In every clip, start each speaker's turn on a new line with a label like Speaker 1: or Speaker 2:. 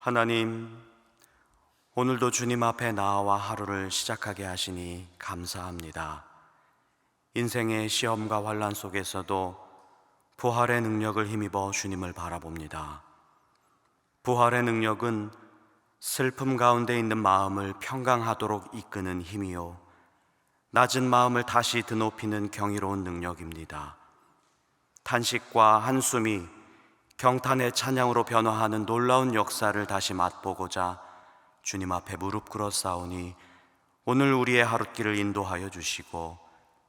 Speaker 1: 하나님, 오늘도 주님 앞에 나와 하루를 시작하게 하시니 감사합니다. 인생의 시험과 환난 속에서도 부활의 능력을 힘입어 주님을 바라봅니다. 부활의 능력은 슬픔 가운데 있는 마음을 평강하도록 이끄는 힘이요, 낮은 마음을 다시 드높이는 경이로운 능력입니다. 탄식과 한숨이 경탄의 찬양으로 변화하는 놀라운 역사를 다시 맛보고자 주님 앞에 무릎 꿇어 싸우니 오늘 우리의 하룻길을 인도하여 주시고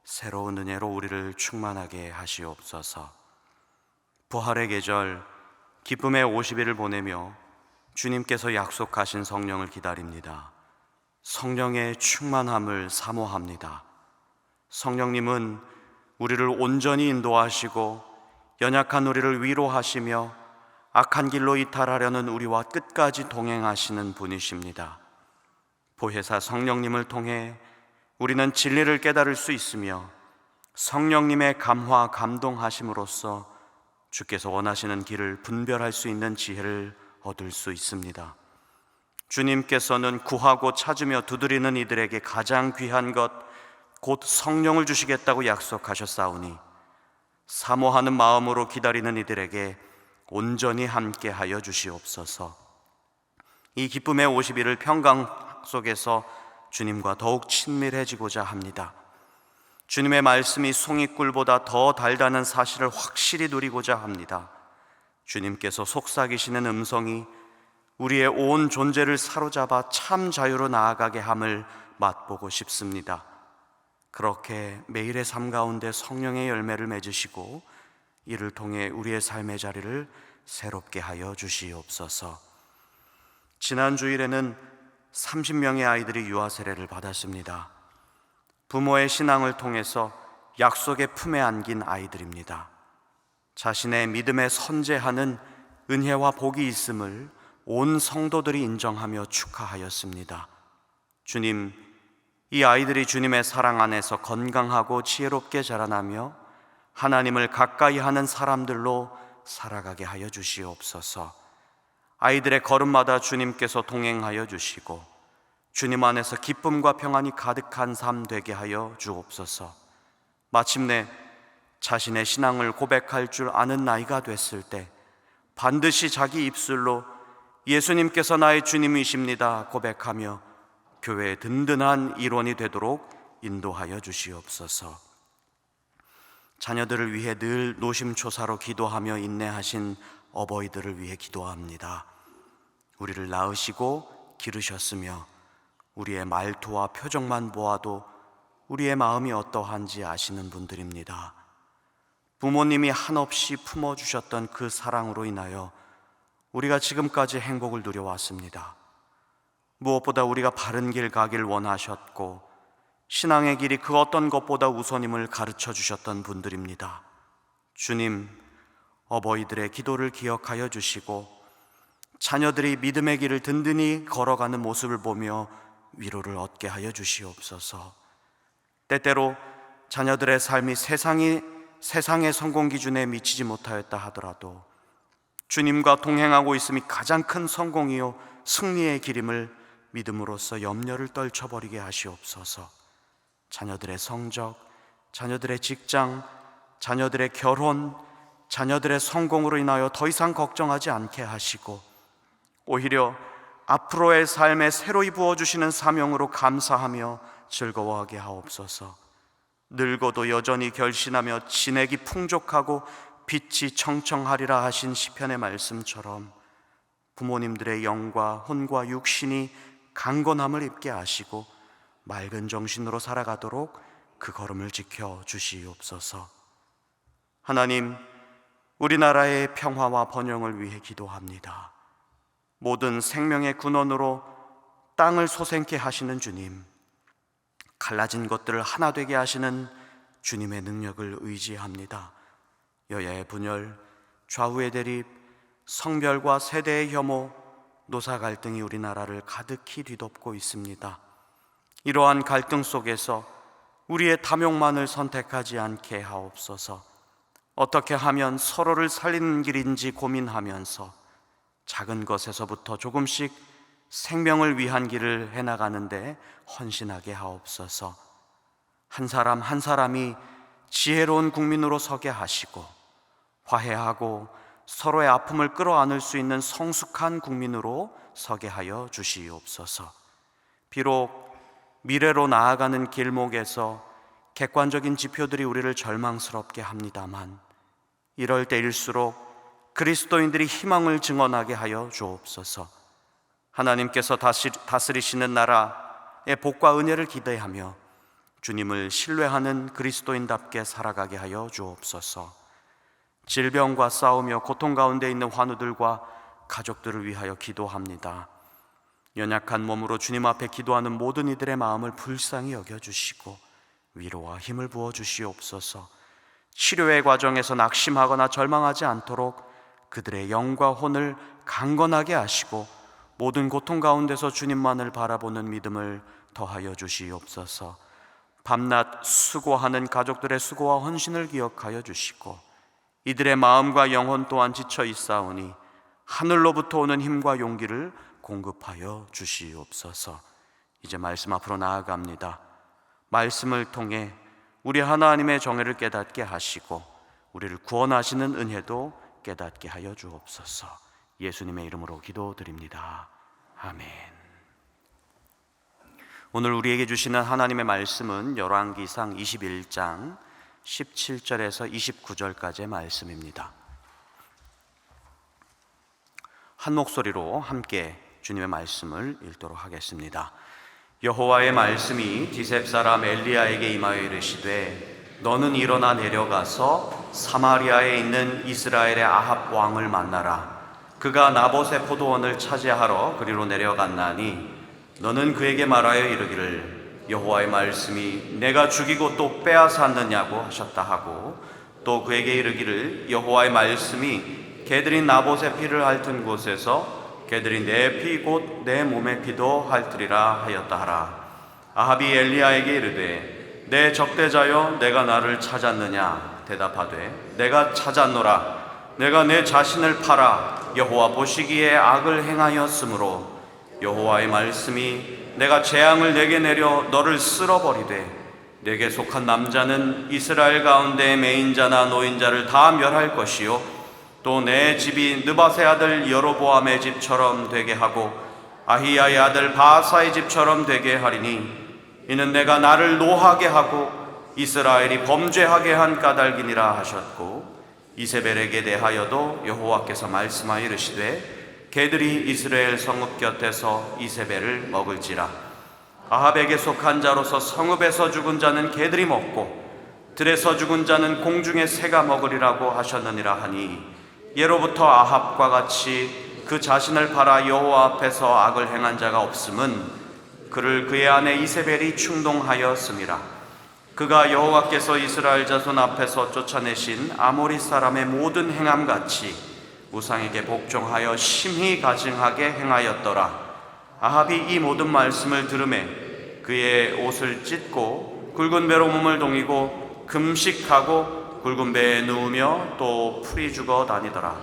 Speaker 1: 새로운 은혜로 우리를 충만하게 하시옵소서. 부활의 계절, 기쁨의 50일을 보내며 주님께서 약속하신 성령을 기다립니다. 성령의 충만함을 사모합니다. 성령님은 우리를 온전히 인도하시고 연약한 우리를 위로하시며 악한 길로 이탈하려는 우리와 끝까지 동행하시는 분이십니다. 보혜사 성령님을 통해 우리는 진리를 깨달을 수 있으며 성령님의 감화 감동하심으로써 주께서 원하시는 길을 분별할 수 있는 지혜를 얻을 수 있습니다. 주님께서는 구하고 찾으며 두드리는 이들에게 가장 귀한 것 곧 성령을 주시겠다고 약속하셨사오니 사모하는 마음으로 기다리는 이들에게 온전히 함께하여 주시옵소서. 이 기쁨의 50일을 평강 속에서 주님과 더욱 친밀해지고자 합니다. 주님의 말씀이 송이꿀보다 더 달다는 사실을 확실히 누리고자 합니다. 주님께서 속삭이시는 음성이 우리의 온 존재를 사로잡아 참 자유로 나아가게 함을 맛보고 싶습니다. 그렇게 매일의 삶 가운데 성령의 열매를 맺으시고 이를 통해 우리의 삶의 자리를 새롭게 하여 주시옵소서. 지난 주일에는 30명의 아이들이 유아 세례를 받았습니다. 부모의 신앙을 통해서 약속의 품에 안긴 아이들입니다. 자신의 믿음에 선재하는 은혜와 복이 있음을 온 성도들이 인정하며 축하하였습니다. 주님, 이 아이들이 주님의 사랑 안에서 건강하고 지혜롭게 자라나며 하나님을 가까이 하는 사람들로 살아가게 하여 주시옵소서. 아이들의 걸음마다 주님께서 동행하여 주시고 주님 안에서 기쁨과 평안이 가득한 삶 되게 하여 주옵소서. 마침내 자신의 신앙을 고백할 줄 아는 나이가 됐을 때 반드시 자기 입술로 예수님께서 나의 주님이십니다 고백하며 교회의 든든한 일원이 되도록 인도하여 주시옵소서. 자녀들을 위해 늘 노심초사로 기도하며 인내하신 어버이들을 위해 기도합니다. 우리를 낳으시고 기르셨으며 우리의 말투와 표정만 보아도 우리의 마음이 어떠한지 아시는 분들입니다. 부모님이 한없이 품어주셨던 그 사랑으로 인하여 우리가 지금까지 행복을 누려왔습니다. 무엇보다 우리가 바른 길 가길 원하셨고 신앙의 길이 그 어떤 것보다 우선임을 가르쳐 주셨던 분들입니다. 주님, 어버이들의 기도를 기억하여 주시고 자녀들이 믿음의 길을 든든히 걸어가는 모습을 보며 위로를 얻게 하여 주시옵소서. 때때로 자녀들의 삶이 세상의 성공 기준에 미치지 못하였다 하더라도 주님과 동행하고 있음이 가장 큰 성공이요 승리의 길임을 믿음으로써 염려를 떨쳐버리게 하시옵소서. 자녀들의 성적, 자녀들의 직장, 자녀들의 결혼, 자녀들의 성공으로 인하여 더 이상 걱정하지 않게 하시고 오히려 앞으로의 삶에 새로이 부어주시는 사명으로 감사하며 즐거워하게 하옵소서. 늙어도 여전히 결신하며 진액이 풍족하고 빛이 청청하리라 하신 시편의 말씀처럼 부모님들의 영과 혼과 육신이 강건함을 입게 하시고 맑은 정신으로 살아가도록 그 걸음을 지켜 주시옵소서. 하나님, 우리나라의 평화와 번영을 위해 기도합니다. 모든 생명의 근원으로 땅을 솟행케 하시는 주님, 갈라진 것들을 하나 되게 하시는 주님의 능력을 의지합니다. 여야의 분열, 좌우의 대립, 성별과 세대의 혐오, 노사 갈등이 우리나라를 가득히 뒤덮고 있습니다. 이러한 갈등 속에서 우리의 탐욕만을 선택하지 않게 하옵소서. 어떻게 하면 서로를 살리는 길인지 고민하면서 작은 것에서부터 조금씩 생명을 위한 길을 해나가는데 헌신하게 하옵소서. 한 사람 한 사람이 지혜로운 국민으로 서게 하시고 화해하고 서로의 아픔을 끌어안을 수 있는 성숙한 국민으로 서게 하여 주시옵소서. 비록 미래로 나아가는 길목에서 객관적인 지표들이 우리를 절망스럽게 합니다만, 이럴 때일수록 그리스도인들이 희망을 증언하게 하여 주옵소서. 하나님께서 다스리시는 나라의 복과 은혜를 기대하며 주님을 신뢰하는 그리스도인답게 살아가게 하여 주옵소서. 질병과 싸우며 고통 가운데 있는 환우들과 가족들을 위하여 기도합니다. 연약한 몸으로 주님 앞에 기도하는 모든 이들의 마음을 불쌍히 여겨주시고 위로와 힘을 부어 주시옵소서. 치료의 과정에서 낙심하거나 절망하지 않도록 그들의 영과 혼을 강건하게 하시고 모든 고통 가운데서 주님만을 바라보는 믿음을 더하여 주시옵소서. 밤낮 수고하는 가족들의 수고와 헌신을 기억하여 주시고 이들의 마음과 영혼 또한 지쳐 있사오니 하늘로부터 오는 힘과 용기를 공급하여 주시옵소서. 이제 말씀 앞으로 나아갑니다. 말씀을 통해 우리 하나님의 정의를 깨닫게 하시고 우리를 구원하시는 은혜도 깨닫게 하여 주옵소서. 예수님의 이름으로 기도드립니다. 아멘. 오늘 우리에게 주시는 하나님의 말씀은 열왕기상 21장 17절에서 29절까지의 말씀입니다. 한 목소리로 함께 주님의 말씀을 읽도록 하겠습니다. 여호와의 말씀이 디셉 사람 엘리야에게 임하여 이르시되 너는 일어나 내려가서 사마리아에 있는 이스라엘의 아합 왕을 만나라. 그가 나봇의 포도원을 차지하러 그리로 내려갔나니 너는 그에게 말하여 이르기를 여호와의 말씀이 내가 죽이고 또 빼앗았느냐고 하셨다 하고 또 그에게 이르기를 여호와의 말씀이 개들이 나봇의 피를 핥은 곳에서 개들이 내 피 곧 내 몸의 피도 핥으리라 하였다 하라. 아합이 엘리야에게 이르되 내 적대자여 내가 나를 찾았느냐 대답하되 내가 찾았노라. 내가 내 자신을 팔아 여호와 보시기에 악을 행하였으므로 여호와의 말씀이 내가 재앙을 내게 내려 너를 쓸어버리되 내게 속한 남자는 이스라엘 가운데 매인자나 노인자를 다 멸할 것이요 또 내 집이 느밧의 아들 여로보암의 집처럼 되게 하고 아히야의 아들 바사의 집처럼 되게 하리니 이는 내가 나를 노하게 하고 이스라엘이 범죄하게 한 까닭이니라 하셨고 이세벨에게 대하여도 여호와께서 말씀하여 이르시되 개들이 이스라엘 성읍 곁에서 이세벨을 먹을지라. 아합에게 속한 자로서 성읍에서 죽은 자는 개들이 먹고 들에서 죽은 자는 공중의 새가 먹으리라고 하셨느니라 하니 예로부터 아합과 같이 그 자신을 팔아 여호와 앞에서 악을 행한 자가 없음은 그를 그의 아내 이세벨이 충동하였음이라. 그가 여호와께서 이스라엘 자손 앞에서 쫓아내신 아모리 사람의 모든 행함같이 우상에게 복종하여 심히 가증하게 행하였더라. 아합이 이 모든 말씀을 들으매 그의 옷을 찢고 굵은 배로 몸을 동이고 금식하고 굵은 배에 누우며 또 풀이 죽어 다니더라.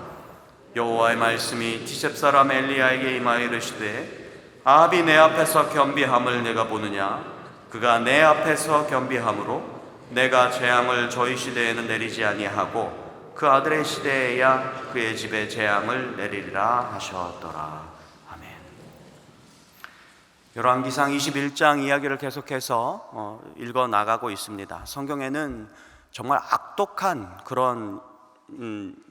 Speaker 1: 여호와의 말씀이 디셉 사람 엘리야에게 임하여 이르시되 아합이 내 앞에서 겸비함을 내가 보느냐. 그가 내 앞에서 겸비함으로 내가 재앙을 저희 시대에는 내리지 아니하고 그 아들의 시대에야 그의 집에 재앙을 내리리라 하셨더라. 아멘. 열왕기상 21장 이야기를 계속해서 읽어 나가고 있습니다. 성경에는 정말 악독한 그런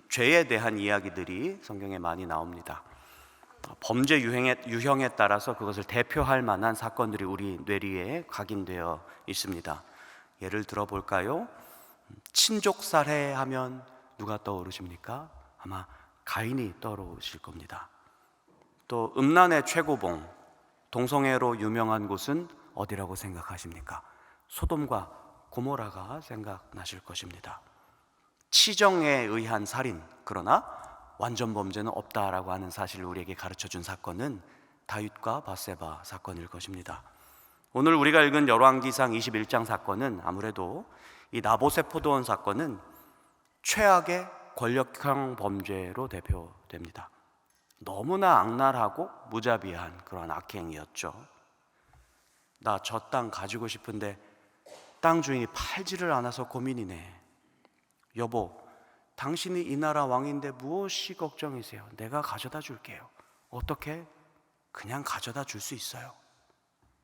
Speaker 1: 죄에 대한 이야기들이 성경에 많이 나옵니다. 범죄 유형에 따라서 그것을 대표할 만한 사건들이 우리 뇌리에 각인되어 있습니다. 예를 들어 볼까요? 친족 살해하면 누가 떠오르십니까? 아마 가인이 떠오르실 겁니다. 또 음란의 최고봉, 동성애로 유명한 곳은 어디라고 생각하십니까? 소돔과 고모라가 생각나실 것입니다. 치정에 의한 살인, 그러나 완전 범죄는 없다라고 하는 사실을 우리에게 가르쳐준 사건은 다윗과 밧세바 사건일 것입니다. 오늘 우리가 읽은 열왕기상 21장 사건은 아무래도 이 나봇의 포도원 사건은 최악의 권력형 범죄로 대표됩니다. 너무나 악랄하고 무자비한 그런 악행이었죠. 나 저 땅 가지고 싶은데 땅 주인이 팔지를 않아서 고민이네. 여보, 당신이 이 나라 왕인데 무엇이 걱정이세요? 내가 가져다 줄게요. 어떻게? 그냥 가져다 줄 수 있어요.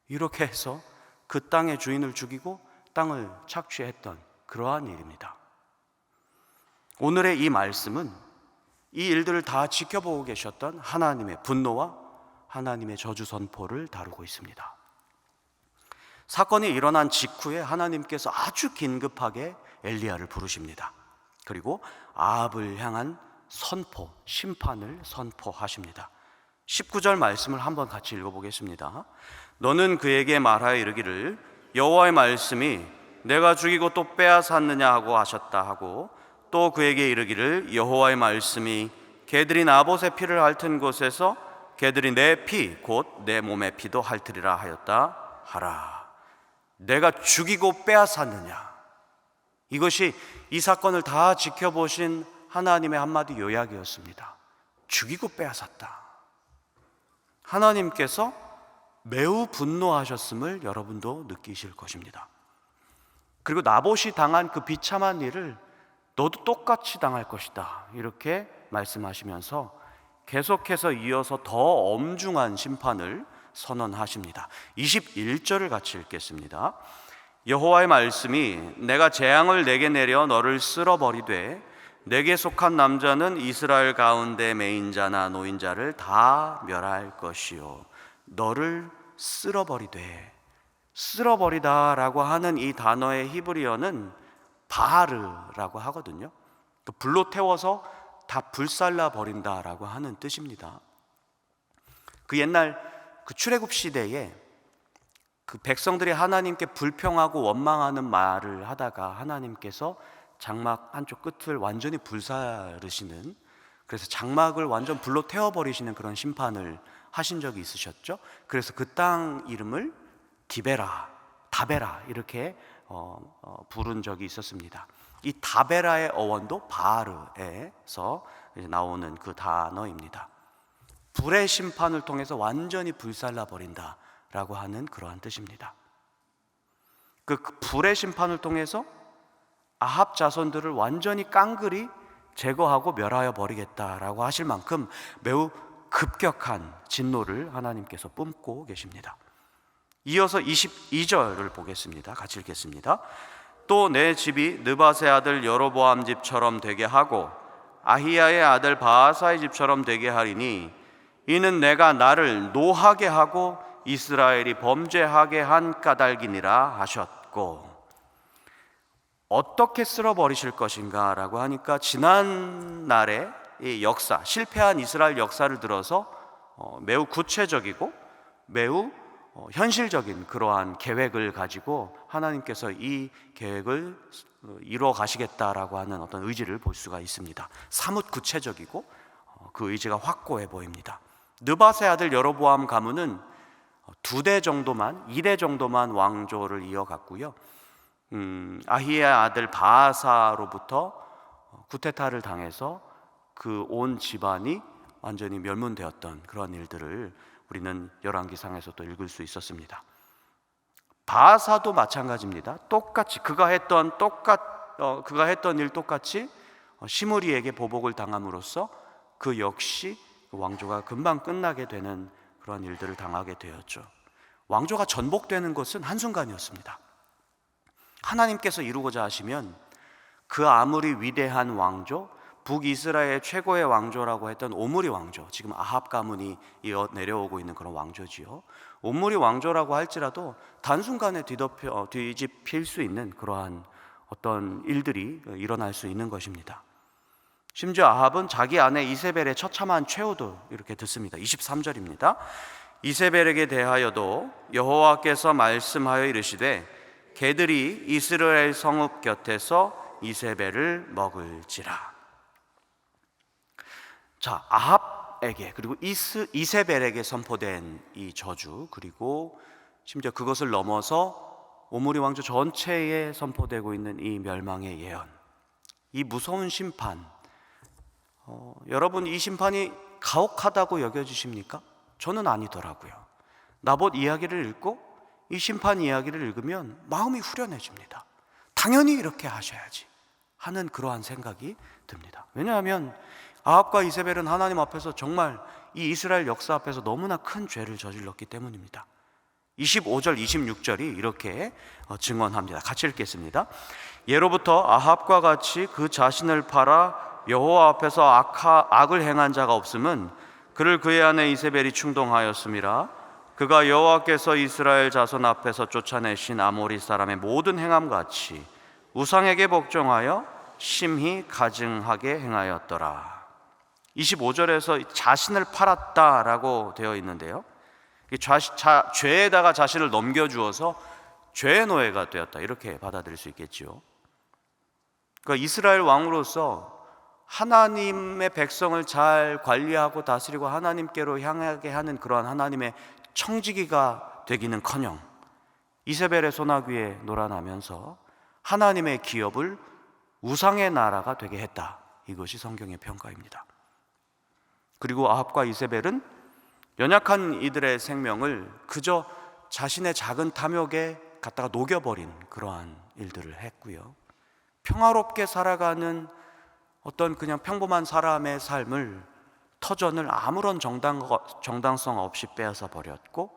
Speaker 1: 이렇게 해서 그 땅의 주인을 죽이고 땅을 착취했던 그러한 일입니다. 오늘의 이 말씀은 이 일들을 다 지켜보고 계셨던 하나님의 분노와 하나님의 저주 선포를 다루고 있습니다. 사건이 일어난 직후에 하나님께서 아주 긴급하게 엘리야를 부르십니다. 그리고 아합을 향한 선포, 심판을 선포하십니다. 19절 말씀을 한번 같이 읽어보겠습니다. 너는 그에게 말하여 이르기를 여호와의 말씀이 내가 죽이고 또 빼앗았느냐 하고 하셨다 하고, 또 그에게 이르기를 여호와의 말씀이 개들이 나봇의 피를 핥은 곳에서 개들이 내 피 곧 내 몸의 피도 핥으리라 하였다 하라. 내가 죽이고 빼앗았느냐, 이것이 이 사건을 다 지켜보신 하나님의 한마디 요약이었습니다. 죽이고 빼앗았다. 하나님께서 매우 분노하셨음을 여러분도 느끼실 것입니다. 그리고 나봇이 당한 그 비참한 일을 너도 똑같이 당할 것이다, 이렇게 말씀하시면서 계속해서 이어서 더 엄중한 심판을 선언하십니다. 21절을 같이 읽겠습니다. 여호와의 말씀이 내가 재앙을 내게 내려 너를 쓸어버리되 내게 속한 남자는 이스라엘 가운데 매인자나 노인자를 다 멸할 것이요 너를 쓸어버리되, 쓸어버리다라고 하는 이 단어의 히브리어는 바하르라고 하거든요. 불로 태워서 다 불살라 버린다라고 하는 뜻입니다. 그 옛날 그 출애굽 시대에 그 백성들이 하나님께 불평하고 원망하는 말을 하다가 하나님께서 장막 한쪽 끝을 완전히 불사르시는, 그래서 장막을 완전 불로 태워버리시는 그런 심판을 하신 적이 있으셨죠. 그래서 그 땅 이름을 디베라, 다베라 이렇게 부른 적이 있었습니다. 이 다베라의 어원도 바하르에서 나오는 그 단어입니다. 불의 심판을 통해서 완전히 불살라 버린다 라고 하는 그러한 뜻입니다. 그 불의 심판을 통해서 아합 자손들을 완전히 깡그리 제거하고 멸하여 버리겠다라고 하실 만큼 매우 급격한 진노를 하나님께서 뿜고 계십니다. 이어서 22절을 보겠습니다. 같이 읽겠습니다. 또 내 집이 느밧의 아들 여로보암 집처럼 되게 하고 아히야의 아들 바아사의 집처럼 되게 하리니 이는 내가 나를 노하게 하고 이스라엘이 범죄하게 한 까닭이니라 하셨고, 어떻게 쓸어버리실 것인가 라고 하니까 지난 날의 이 역사, 실패한 이스라엘 역사를 들어서 매우 구체적이고 매우 현실적인 그러한 계획을 가지고 하나님께서 이 계획을 이루어 가시겠다라고 하는 어떤 의지를 볼 수가 있습니다. 사뭇 구체적이고 그 의지가 확고해 보입니다. 느밧의 아들 여로보암 가문은 2대 정도만, 2대 정도만 왕조를 이어갔고요. 아히야의 아들 바아사로부터 쿠데타를 당해서 그 온 집안이 완전히 멸문되었던 그런 일들을 우리는 열왕기상에서 또 읽을 수 있었습니다. 바아사도 마찬가지입니다. 똑같이 그가 했던 일 똑같이 시므리에게 보복을 당함으로써 그 역시 왕조가 금방 끝나게 되는 그런 일들을 당하게 되었죠. 왕조가 전복되는 것은 한순간이었습니다. 하나님께서 이루고자 하시면 그 아무리 위대한 왕조, 북이스라엘 최고의 왕조라고 했던 오므리 왕조, 지금 아합 가문이 이어 내려오고 있는 그런 왕조지요. 오므리 왕조라고 할지라도 단순간에 뒤집힐 수 있는 그러한 어떤 일들이 일어날 수 있는 것입니다. 심지어 아합은 자기 아내 이세벨의 처참한 최후도 이렇게 듣습니다. 23절입니다. 이세벨에게 대하여도 여호와께서 말씀하여 이르시되 개들이 이스라엘 성읍 곁에서 이세벨을 먹을지라. 자, 아합에게 그리고 이세벨에게 선포된 이 저주, 그리고 심지어 그것을 넘어서 오므리 왕조 전체에 선포되고 있는 이 멸망의 예언, 이 무서운 심판, 여러분 이 심판이 가혹하다고 여겨지십니까? 저는 아니더라고요. 나봇 이야기를 읽고 이 심판 이야기를 읽으면 마음이 후련해집니다. 당연히 이렇게 하셔야지 하는 그러한 생각이 듭니다. 왜냐하면 아합과 이세벨은 하나님 앞에서 정말 이 이스라엘 역사 앞에서 너무나 큰 죄를 저질렀기 때문입니다. 25절, 26절이 이렇게 증언합니다. 같이 읽겠습니다. 예로부터 아합과 같이 그 자신을 팔아 여호와 앞에서 악을 행한 자가 없음은 그를 그의 아내 이세벨이 충동하였음이라. 그가 여호와께서 이스라엘 자손 앞에서 쫓아내신 아모리 사람의 모든 행함같이 우상에게 복종하여 심히 가증하게 행하였더라. 25절에서 자신을 팔았다라고 되어 있는데요, 죄에다가 자신을 넘겨주어서 죄의 노예가 되었다, 이렇게 받아들일 수 있겠지요. 그러니까 이스라엘 왕으로서 하나님의 백성을 잘 관리하고 다스리고 하나님께로 향하게 하는 그러한 하나님의 청지기가 되기는커녕 이세벨의 소나귀에 놀아나면서 하나님의 기업을 우상의 나라가 되게 했다. 이것이 성경의 평가입니다. 그리고 아합과 이세벨은 연약한 이들의 생명을 그저 자신의 작은 탐욕에 갖다가 녹여버린 그러한 일들을 했고요, 평화롭게 살아가는 어떤 그냥 평범한 사람의 삶을, 터전을 아무런 정당성 없이 빼앗아 버렸고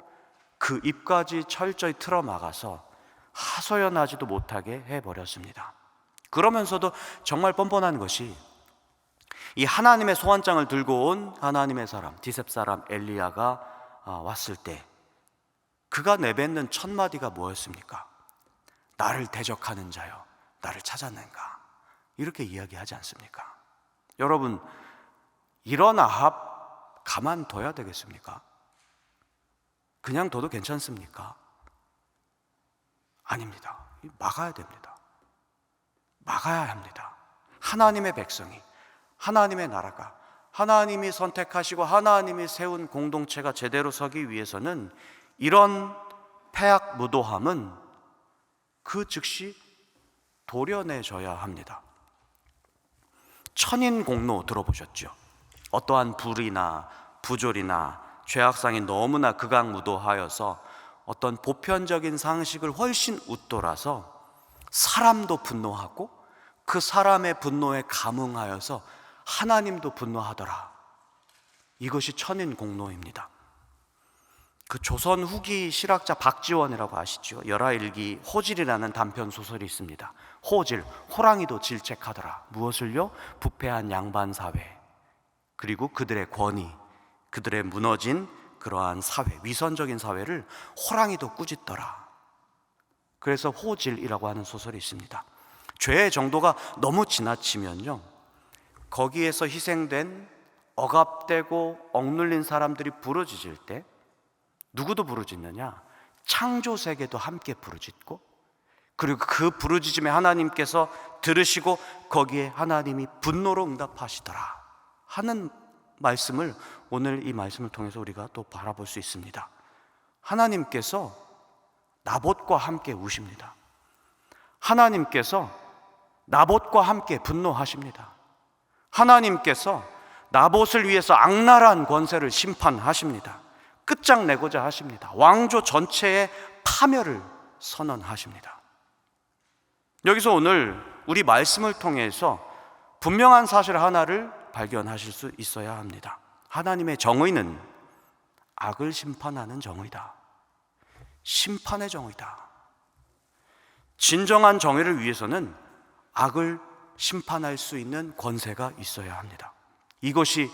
Speaker 1: 그 입까지 철저히 틀어막아서 하소연하지도 못하게 해버렸습니다. 그러면서도 정말 뻔뻔한 것이 이 하나님의 소환장을 들고 온 하나님의 사람, 디셉 사람 엘리야가 왔을 때 그가 내뱉는 첫 마디가 뭐였습니까? 나를 대적하는 자여, 나를 찾았는가? 이렇게 이야기하지 않습니까? 여러분, 이런 아합 가만둬야 되겠습니까? 그냥 둬도 괜찮습니까? 아닙니다. 막아야 됩니다. 막아야 합니다. 하나님의 백성이, 하나님의 나라가, 하나님이 선택하시고 하나님이 세운 공동체가 제대로 서기 위해서는 이런 패악 무도함은 그 즉시 도려내줘야 합니다. 천인공로 들어보셨죠? 어떠한 불이나 부조리나 죄악상이 너무나 극악무도하여서 어떤 보편적인 상식을 훨씬 웃돌아서 사람도 분노하고 그 사람의 분노에 감응하여서 하나님도 분노하더라. 이것이 천인공로입니다. 그 조선 후기 실학자 박지원이라고 아시죠? 열하일기 호질이라는 단편 소설이 있습니다. 호질, 호랑이도 질책하더라. 무엇을요? 부패한 양반 사회, 그리고 그들의 권위, 그들의 무너진 그러한 사회, 위선적인 사회를 호랑이도 꾸짖더라. 그래서 호질이라고 하는 소설이 있습니다. 죄의 정도가 너무 지나치면요, 거기에서 희생된, 억압되고 억눌린 사람들이 부르짖을 때 누구도 부르짖느냐? 창조세계도 함께 부르짖고, 그리고 그 부르짖음에 하나님께서 들으시고 거기에 하나님이 분노로 응답하시더라 하는 말씀을 오늘 이 말씀을 통해서 우리가 또 바라볼 수 있습니다. 하나님께서 나봇과 함께 우십니다. 하나님께서 나봇과 함께 분노하십니다. 하나님께서 나봇을 위해서 악랄한 권세를 심판하십니다. 끝장내고자 하십니다. 왕조 전체의 파멸을 선언하십니다. 여기서 오늘 우리 말씀을 통해서 분명한 사실 하나를 발견하실 수 있어야 합니다. 하나님의 정의는 악을 심판하는 정의다. 심판의 정의다. 진정한 정의를 위해서는 악을 심판할 수 있는 권세가 있어야 합니다. 이것이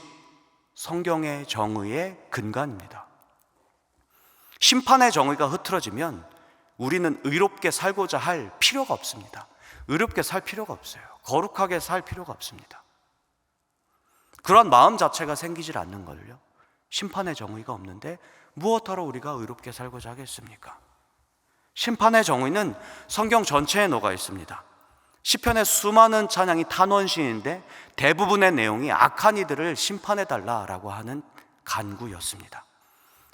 Speaker 1: 성경의 정의의 근간입니다. 심판의 정의가 흐트러지면 우리는 의롭게 살고자 할 필요가 없습니다. 의롭게 살 필요가 없어요. 거룩하게 살 필요가 없습니다. 그런 마음 자체가 생기질 않는 걸요. 심판의 정의가 없는데 무엇하러 우리가 의롭게 살고자 하겠습니까? 심판의 정의는 성경 전체에 녹아 있습니다. 시편의 수많은 찬양이 탄원시인데 대부분의 내용이 악한 이들을 심판해달라라고 하는 간구였습니다.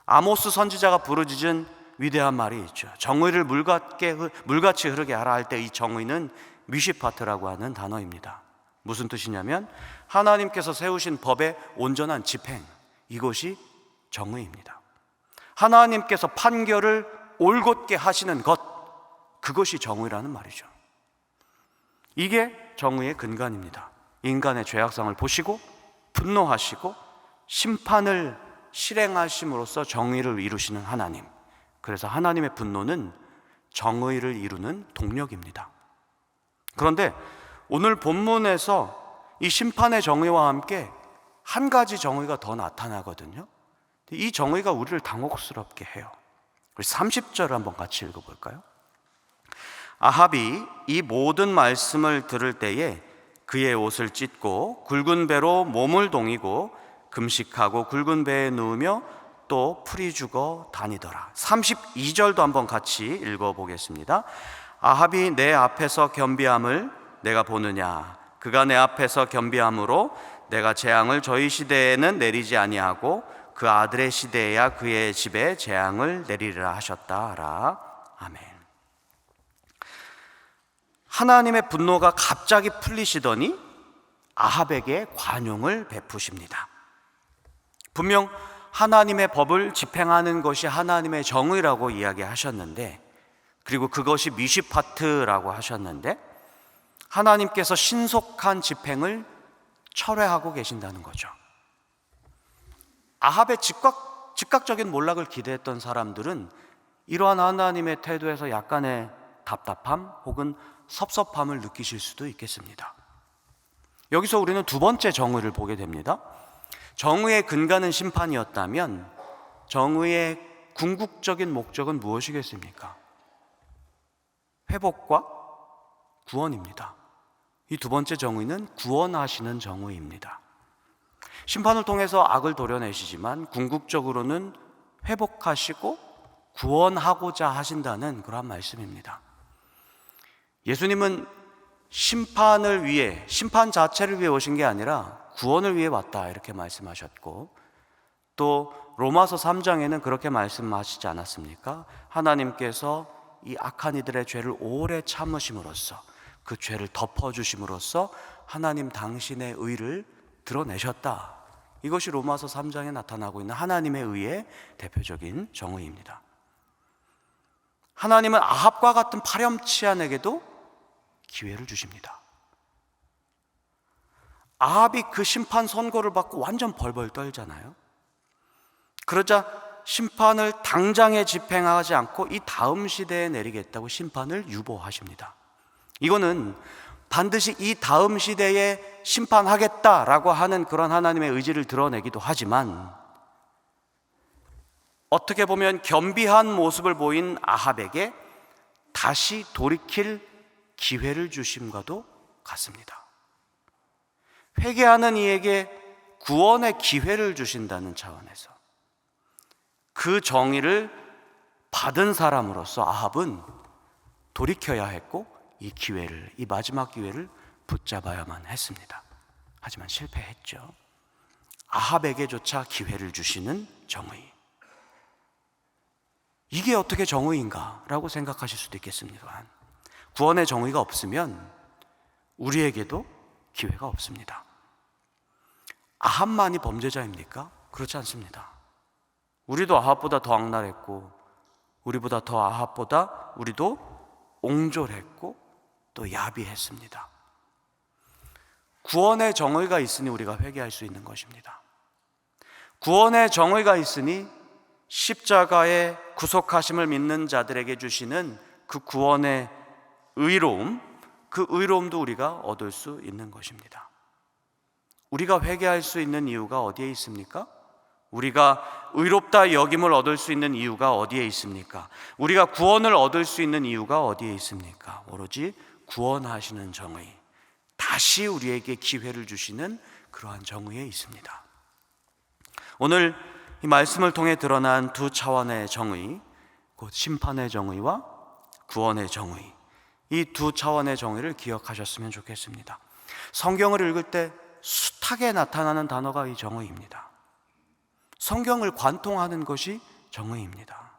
Speaker 1: 아모스 선지자가 부르짖은 위대한 말이 있죠. 정의를 물같이 흐르게 하라 할 때 이 정의는 미시파트라고 하는 단어입니다. 무슨 뜻이냐면 하나님께서 세우신 법의 온전한 집행, 이것이 정의입니다. 하나님께서 판결을 올곧게 하시는 것, 그것이 정의라는 말이죠. 이게 정의의 근간입니다. 인간의 죄악성을 보시고 분노하시고 심판을 실행하심으로써 정의를 이루시는 하나님, 그래서 하나님의 분노는 정의를 이루는 동력입니다. 그런데 오늘 본문에서 이 심판의 정의와 함께 한 가지 정의가 더 나타나거든요. 이 정의가 우리를 당혹스럽게 해요. 우리 30절을 한번 같이 읽어볼까요? 아합이 이 모든 말씀을 들을 때에 그의 옷을 찢고 굵은 배로 몸을 동이고 금식하고 굵은 배에 누우며 또 풀이 죽어 다니더라. 32절도 한번 같이 읽어보겠습니다. 아합이 내 앞에서 겸비함을 내가 보느냐? 그가 내 앞에서 겸비함으로 내가 재앙을 저희 시대에는 내리지 아니하고 그 아들의 시대에야 그의 집에 재앙을 내리리라 하셨다라. 아멘. 하나님의 분노가 갑자기 풀리시더니 아합에게 관용을 베푸십니다. 분명 하나님의 법을 집행하는 것이 하나님의 정의라고 이야기하셨는데, 그리고 그것이 미시파트라고 하셨는데, 하나님께서 신속한 집행을 철회하고 계신다는 거죠. 아합의 즉각적인 몰락을 기대했던 사람들은 이러한 하나님의 태도에서 약간의 답답함 혹은 섭섭함을 느끼실 수도 있겠습니다. 여기서 우리는 두 번째 정의를 보게 됩니다. 정의의 근간은 심판이었다면 정의의 궁극적인 목적은 무엇이겠습니까? 회복과 구원입니다. 이 두 번째 정의는 구원하시는 정의입니다. 심판을 통해서 악을 도려내시지만 궁극적으로는 회복하시고 구원하고자 하신다는 그러한 말씀입니다. 예수님은 심판을 위해, 심판 자체를 위해 오신 게 아니라 구원을 위해 왔다, 이렇게 말씀하셨고, 또 로마서 3장에는 그렇게 말씀하시지 않았습니까? 하나님께서 이 악한 이들의 죄를 오래 참으심으로써, 그 죄를 덮어주심으로써 하나님 당신의 의를 드러내셨다. 이것이 로마서 3장에 나타나고 있는 하나님의 의의 대표적인 정의입니다. 하나님은 아합과 같은 파렴치한에게도 기회를 주십니다. 아합이 그 심판 선고를 받고 완전 벌벌 떨잖아요. 그러자 심판을 당장에 집행하지 않고 이 다음 시대에 내리겠다고 심판을 유보하십니다. 이거는 반드시 이 다음 시대에 심판하겠다라고 하는 그런 하나님의 의지를 드러내기도 하지만, 어떻게 보면 겸비한 모습을 보인 아합에게 다시 돌이킬 기회를 주심과도 같습니다. 회개하는 이에게 구원의 기회를 주신다는 차원에서 그 정의를 받은 사람으로서 아합은 돌이켜야 했고, 이 기회를, 이 마지막 기회를 붙잡아야만 했습니다. 하지만 실패했죠. 아합에게조차 기회를 주시는 정의, 이게 어떻게 정의인가? 라고 생각하실 수도 있겠습니다만, 구원의 정의가 없으면 우리에게도 기회가 없습니다. 아합만이 범죄자입니까? 그렇지 않습니다. 우리도 아합보다 더 악랄했고, 우리보다 더 아합보다 우리도 옹졸했고 또 야비했습니다. 구원의 정의가 있으니 우리가 회개할 수 있는 것입니다. 구원의 정의가 있으니 십자가의 구속하심을 믿는 자들에게 주시는 그 구원의 의로움, 그 의로움도 우리가 얻을 수 있는 것입니다. 우리가 회개할 수 있는 이유가 어디에 있습니까? 우리가 의롭다 여김을 얻을 수 있는 이유가 어디에 있습니까? 우리가 구원을 얻을 수 있는 이유가 어디에 있습니까? 오로지 구원하시는 정의, 다시 우리에게 기회를 주시는 그러한 정의에 있습니다. 오늘 이 말씀을 통해 드러난 두 차원의 정의, 곧 심판의 정의와 구원의 정의, 이 두 차원의 정의를 기억하셨으면 좋겠습니다. 성경을 읽을 때 숱하게 나타나는 단어가 이 정의입니다. 성경을 관통하는 것이 정의입니다.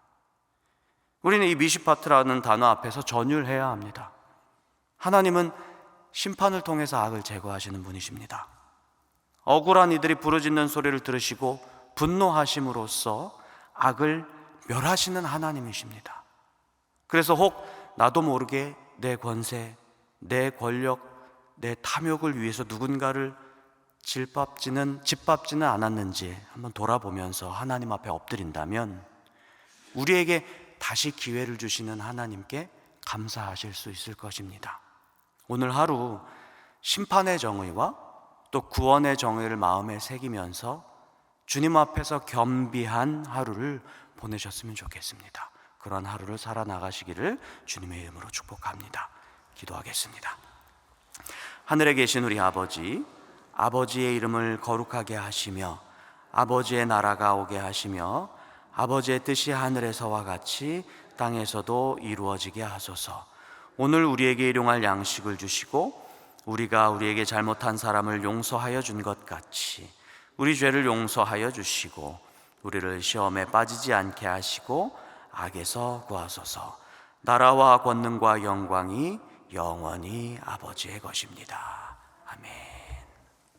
Speaker 1: 우리는 이 미시파트라는 단어 앞에서 전율해야 합니다. 하나님은 심판을 통해서 악을 제거하시는 분이십니다. 억울한 이들이 부르짖는 소리를 들으시고 분노하심으로써 악을 멸하시는 하나님이십니다. 그래서 혹 나도 모르게 내 권세, 내 권력, 내 탐욕을 위해서 누군가를 짓밟지는 않았는지 한번 돌아보면서 하나님 앞에 엎드린다면 우리에게 다시 기회를 주시는 하나님께 감사하실 수 있을 것입니다. 오늘 하루 심판의 정의와 또 구원의 정의를 마음에 새기면서 주님 앞에서 겸비한 하루를 보내셨으면 좋겠습니다. 그런 하루를 살아나가시기를 주님의 이름으로 축복합니다. 기도하겠습니다. 하늘에 계신 우리 아버지, 아버지의 이름을 거룩하게 하시며 아버지의 나라가 오게 하시며 아버지의 뜻이 하늘에서와 같이 땅에서도 이루어지게 하소서. 오늘 우리에게 일용할 양식을 주시고 우리가 우리에게 잘못한 사람을 용서하여 준 것 같이 우리 죄를 용서하여 주시고 우리를 시험에 빠지지 않게 하시고 악에서 구하소서. 나라와 권능과 영광이 영원히 아버지의 것입니다. 아멘.